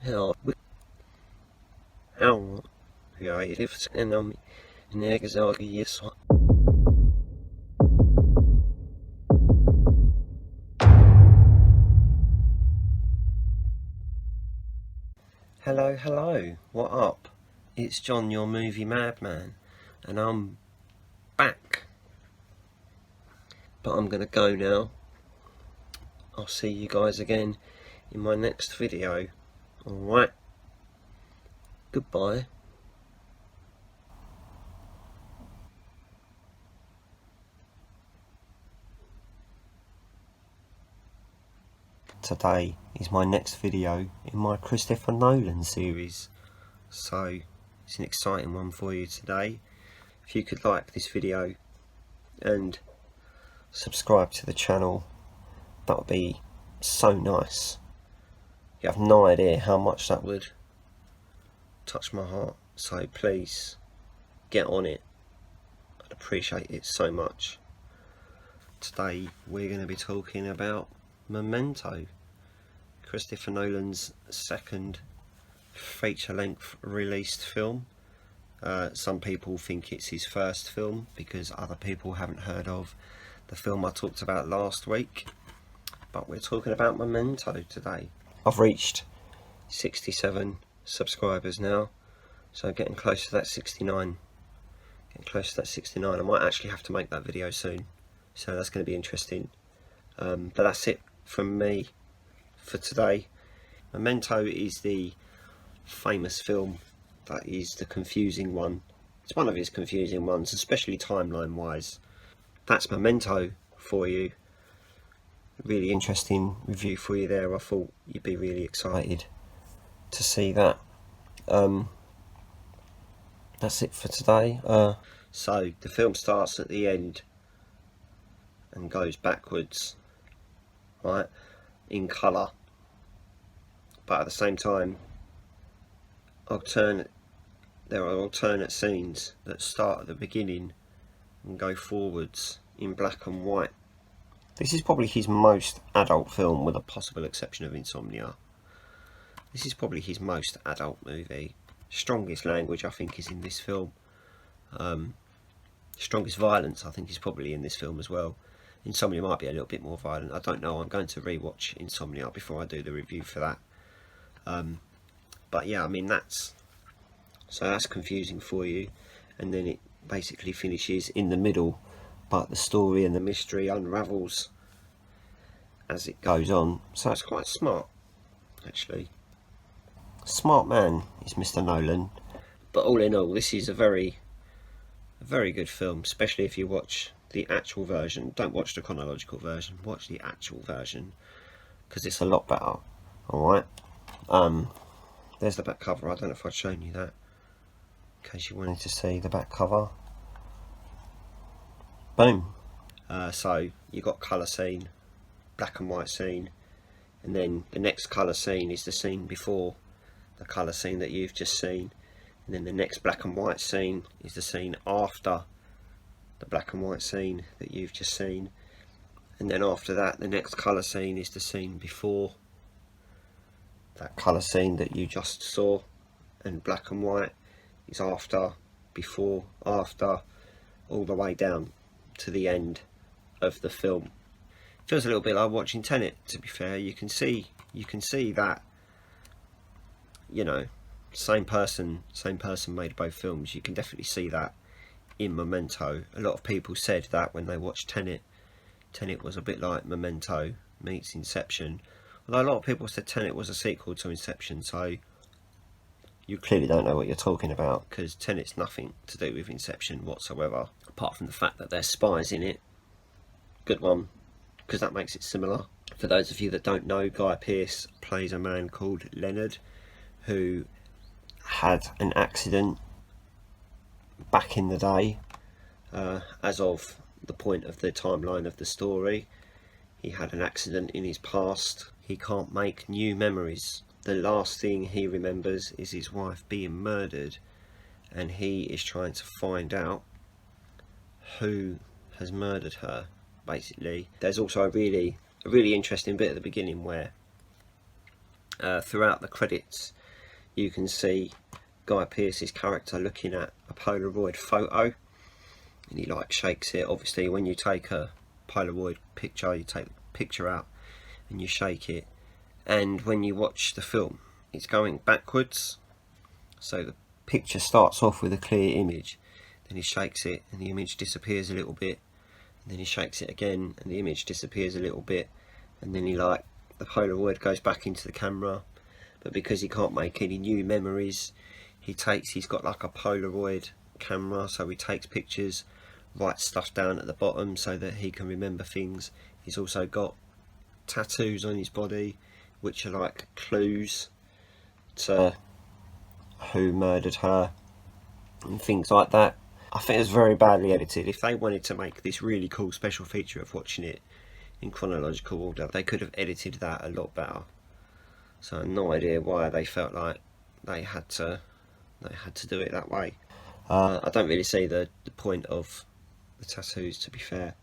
Hell, how jag livs om nägsager så. Hello, hello, what up? It's John, your movie madman, and I'm back. But I'm gonna go now. I'll see you guys again in my next video. Alright, goodbye. Today is my next video in my Christopher Nolan series, so it's an exciting one for you today. If you could like this video and subscribe to the channel, that would be so nice. You have no idea how much that would touch my heart, so please get on it. I'd appreciate it so much. Today we're going to be talking about Memento, Christopher Nolan's second feature-length released film. Some people think it's his first film because other people haven't heard of the film I talked about last week, but we're talking about Memento today. I've reached 67 subscribers now, so getting close to that 69. I might actually have to make that video soon, so that's going to be interesting. But that's it from me for today. Memento is the famous film that is the confusing one. It's one of his confusing ones, especially timeline wise. That's Memento for you. Really interesting review for you there. I thought you'd be really excited to see that. That's it for today. So the film starts at the end and goes backwards, right, in colour, but at the same time there are alternate scenes that start at the beginning and go forwards in black and white. This is probably his most adult film, with a possible exception of Insomnia. This is probably his most adult movie. Strongest language I think is in this film. Strongest violence I think is probably in this film as well. Insomnia might be a little bit more violent, I don't know. I'm going to rewatch Insomnia before I do the review for that. But yeah, I mean that's confusing for you, and then it basically finishes in the middle, but the story and the mystery unravels as it goes on. So it's quite smart, actually. Smart man is Mr. Nolan. But all in all, this is a very good film, especially if you watch the actual version. Don't watch the chronological version, watch the actual version, because it's a lot better. Alright, there's the back cover. I don't know if I'd shown you that, in case you wanted to see the back cover. Boom. So you got colour scene, black and white scene, and then the next colour scene is the scene before the colour scene that you've just seen, and then the next black and white scene is the scene after the black and white scene that you've just seen, and then after that the next colour scene is the scene before that colour scene that you just saw, and black and white is after, before, after, all the way down to the end of the film. Feels a little bit like watching Tenet, to be fair. You can see that, you know, same person made both films. You can definitely see that in Memento. A lot of people said that when they watched Tenet was a bit like Memento meets Inception. Although a lot of people said Tenet was a sequel to Inception, so you clearly don't know what you're talking about, because Tenet's nothing to do with Inception whatsoever, apart from the fact that there's spies in it. Good one, because that makes it similar. For those of you that don't know, Guy Pearce plays a man called Leonard, who had an accident back in the day. As of the point of the timeline of the story, he had an accident in his past. He can't make new memories. The last thing he remembers is his wife being murdered, and he is trying to find out who has murdered her, basically. There's also a really interesting bit at the beginning where throughout the credits you can see Guy Pearce's character looking at a Polaroid photo, and he like shakes it. Obviously when you take a Polaroid picture, you take the picture out and you shake it, and when you watch the film it's going backwards, so the picture starts off with a clear image, then he shakes it and the image disappears a little bit, and then he shakes it again and the image disappears a little bit, and then the Polaroid goes back into the camera. But because he can't make any new memories, he's got like a Polaroid camera, so he takes pictures, writes stuff down at the bottom so that he can remember things. He's also got tattoos on his body which are like clues to who murdered her and things like that. I think it's very badly edited. If they wanted to make this really cool special feature of watching it in chronological order, they could have edited that a lot better. So I have no idea why they felt like they had to do it that way. I don't really see the point of the tattoos, to be fair.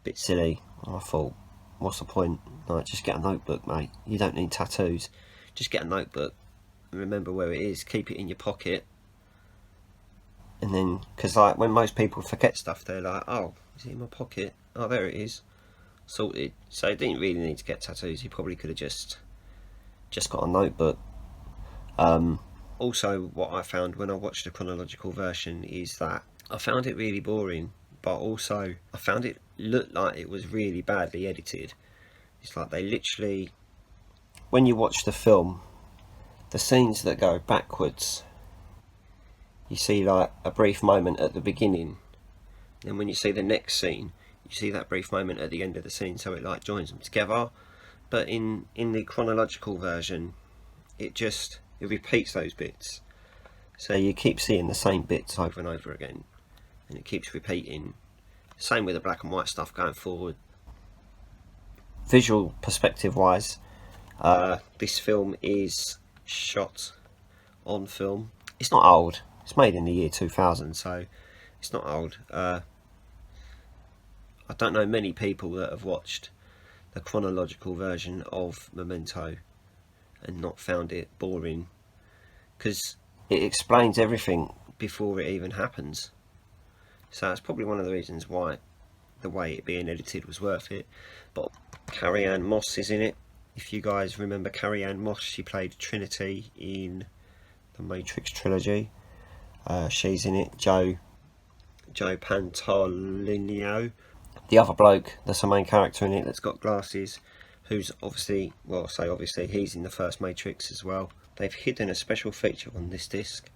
Bit silly. I thought, what's the point? Like, just get a notebook, mate. You don't need tattoos. Just get a notebook and remember where it is. Keep it in your pocket. And then, because like when most people forget stuff, they're like, oh, is it in my pocket? Oh, there it is. Sorted. So he didn't really need to get tattoos. He probably could have just got a notebook. Also, what I found when I watched the chronological version is that I found it really boring, but also I found it looked like it was really badly edited. It's like they literally, when you watch the film, the scenes that go backwards, you see like a brief moment at the beginning, and when you see the next scene, you see that brief moment at the end of the scene, so it like joins them together. But in the chronological version, it repeats those bits, so you keep seeing the same bits over and over again, and it keeps repeating. Same with the black and white stuff going forward. Visual perspective wise, this film is shot on film. It's not old, it's made in the year 2000, so it's not old. I don't know many people that have watched the chronological version of Memento and not found it boring, because it explains everything before it even happens. So that's probably one of the reasons why the way it being edited was worth it. But Carrie-Anne Moss is in it. If you guys remember Carrie-Anne Moss, she played Trinity in the Matrix trilogy. She's in it. Joe Pantoliano, the other bloke that's the main character in it that's got glasses, who's obviously, well, I say obviously, he's in the first Matrix as well. They've hidden a special feature on this disc,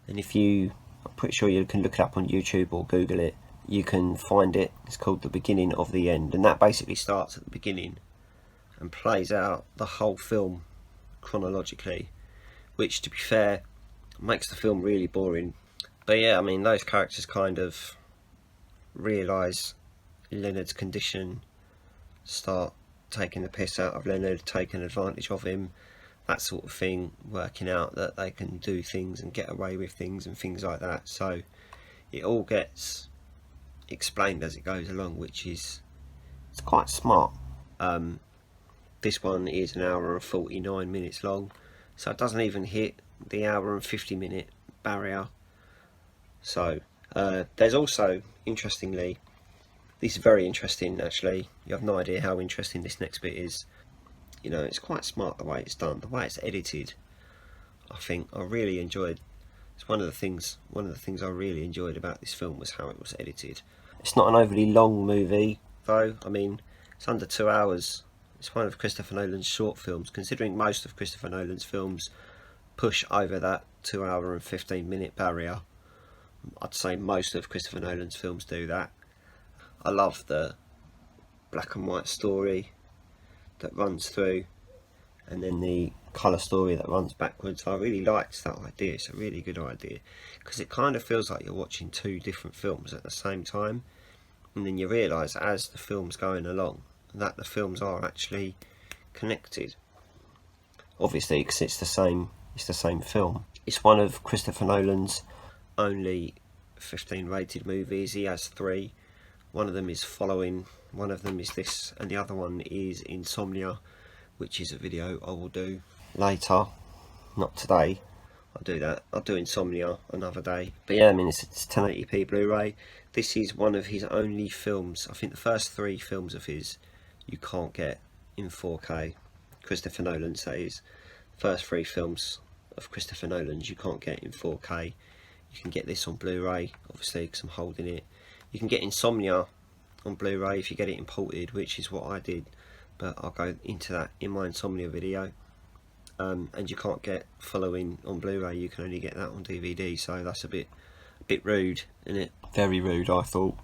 and I'm pretty sure you can look it up on YouTube or Google it, you can find it. It's called The Beginning of the End, and that basically starts at the beginning and plays out the whole film chronologically, which, to be fair, makes the film really boring. But yeah, I mean, those characters kind of realise Leonard's condition, start taking the piss out of Leonard, taking advantage of him, that sort of thing, working out that they can do things and get away with things and things like that. So it all gets explained as it goes along, which is, it's quite smart. This one is 1 hour and 49 minutes long, so it doesn't even hit the 1 hour and 50 minute barrier. So there's also, interestingly, this is very interesting actually, you have no idea how interesting this next bit is. You know, it's quite smart the way it's done, the way it's edited. I think I really enjoyed, it's one of the things I really enjoyed about this film was how it was edited. It's not an overly long movie though. I mean, it's under 2 hours. It's one of Christopher Nolan's short films, considering most of Christopher Nolan's films push over that 2 hour and 15 minute barrier. I'd say most of Christopher Nolan's films do that. I love the black and white story that runs through, and then the colour story that runs backwards. I really liked that idea. It's a really good idea, because it kind of feels like you're watching two different films at the same time, and then you realise as the film's going along that the films are actually connected, obviously, because it's the same film. It's one of Christopher Nolan's only 15 rated movies. He has 3. One of them is Following, one of them is this, and the other one is Insomnia, which is a video I will do later, not today. I'll do that. I'll do Insomnia another day. But yeah, I mean, it's 1080p Blu-ray. This is one of his only films. I think the first 3 films of his you can't get in 4K. Christopher Nolan's, that is. First 3 films of Christopher Nolan's you can't get in 4K. You can get this on Blu-ray, obviously, because I'm holding it. You can get Insomnia on Blu-ray if you get it imported, which is what I did. But I'll go into that in my Insomnia video. And you can't get Following on Blu-ray, you can only get that on DVD, so that's a bit rude, isn't it? Very rude, I thought.